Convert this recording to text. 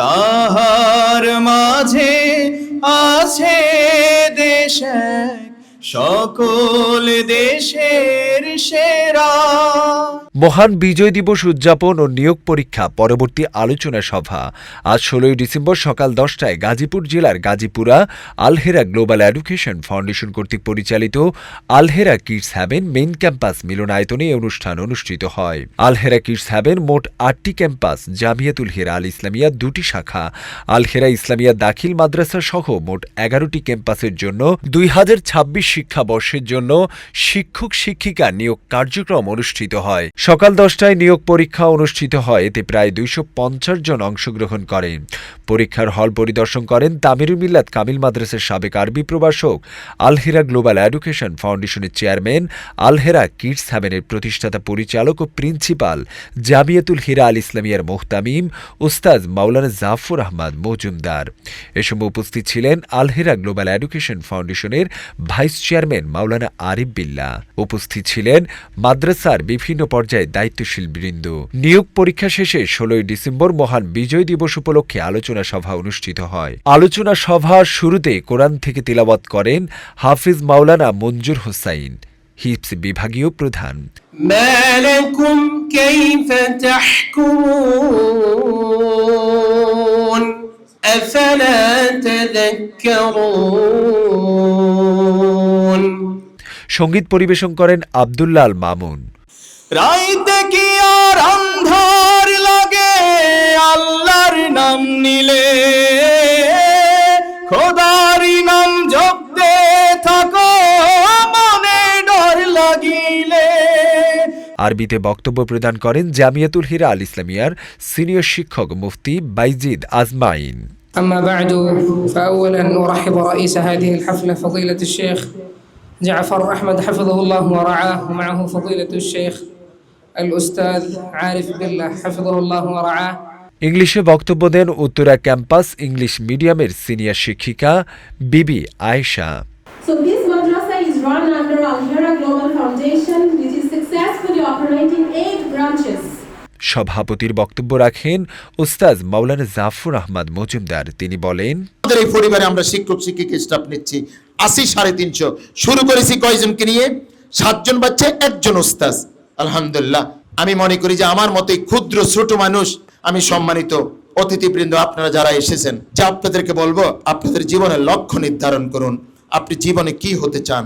তাহার মাঝে আছে দেশ এক, সকল দেশের সেরা। মহান বিজয় দিবস উদযাপন ও নিয়োগ পরীক্ষা পরবর্তী আলোচনা সভা আজ ১৬ ডিসেম্বর সকাল ১০টায় গাজীপুর জেলার Gazipura Alhera global education foundation কর্তৃক পরিচালিত Alhera kids haven main campus মিলনায়তনে এই অনুষ্ঠান অনুষ্ঠিত হয়। আলহেরা কিডস হ্যাভেন মোট ৮টি ক্যাম্পাস, জামিয়াতুল হিরা আল ইসলামিয়া ২টি শাখা, আলহেরা ইসলামিয়া দাখিল মাদ্রাসা সহ মোট ১১টি ক্যাম্পাসের জন্য ২০২৬ শিক্ষাবর্ষের জন্য শিক্ষক শিক্ষিকা নিয়োগ কার্যক্রম অনুষ্ঠিত হয়। সকাল ১০টায় নিয়োগ পরীক্ষা অনুষ্ঠিত হয়, এতে প্রায় ২৫০ জন অংশগ্রহণ করেন। পরীক্ষার হল পরিদর্শন করেন তামিরুল মিল্লাত কামিল মাদ্রাসার সাবেক আরবি প্রভাষক, আলহেরা গ্লোবাল এডুকেশন ফাউন্ডেশনের চেয়ারম্যান, আলহেরা কিডস হ্যাভেনের প্রতিষ্ঠাতা পরিচালক ও প্রিন্সিপাল, জামিয়াতুল হিরা আল ইসলামিয়ার মুহতামিম ওস্তাদ মাওলানা জাফর আহমদ মজুমদার। এ সময় উপস্থিত ছিলেন আলহেরা গ্লোবাল এডুকেশন ফাউন্ডেশনের ভাইস চেয়ারম্যান মাওলানা আরিফ বিল্লাহ। উপস্থিত ছিলেন মাদ্রাসার বিভিন্ন পর্যায়ে দায়িত্বশীল বৃন্দ। নিয়োগ পরীক্ষা শেষে ১৬ ডিসেম্বর মহান বিজয় দিবস উপলক্ষে আলোচনা সভা অনুষ্ঠিত হয়। আলোচনা সভার শুরুতে কোরআন থেকে তিলাওয়াত করেন হাফিজ মাওলানা মঞ্জুর হোসাইন, হিফজ বিভাগীয় প্রধান। মা লাকুম কাইফা তাহকুমুন আফালা তাযাক্কারুন। সঙ্গীত পরিবেশন করেন আব্দুল্লাহ আল মামুন। রাইতে কি আর অন্ধার লাগে আল্লাহর নাম নিলে, খোদারি নাম জপতে থাকো মনে ডর লাগিলে। আরবিতে বক্তব্য প্রদান করেন জামিয়াতুল হিরা আল ইসলামিয়ার সিনিয়র শিক্ষক মুফতি বাইজিদ আজমাইন। أما بعد فأولا أرحب رئيس هذه الحفلة فضيلة الشيخ جعفر أحمد حفظه الله ورعاه، ومعه فضيلة الشيخ الأستاذ عارف بالله حفظه الله ورعاه। ইংলিশে বক্তব্য দেন উত্তরা ক্যাম্পাস ইংলিশ মিডিয়ামের সিনিয়র শিক্ষিকা বিবি Ayesha. So this madrasa is run under Alhera Global Foundation, which is successfully operating 8 branches. সভাপতির বক্তব্য রাখেন ওস্তাদ মাওলানা জাফর আহমদ মজুমদার। তিনি বলেন, আমাদের এই পরিবারে আমরা শিক্ষক শিক্ষিকা স্টাফ নিচ্ছি ৮০ ৩৫০। শুরু করেছি কয়জনকে নিয়ে? ৭ জন বাচ্চা, ১ জন ওস্তাদ। আলহামদুলিল্লাহ। আমি মনে করি যে আমার মতো ক্ষুদ্র ছোট মানুষ, আমি সম্মানিত অতিথিবৃন্দ আপনারা যারা এসেছেন, যে আপনাদেরকে বলবো আপনাদের জীবনের লক্ষ্য নির্ধারণ করুন, আপনি জীবনে কি হতে চান।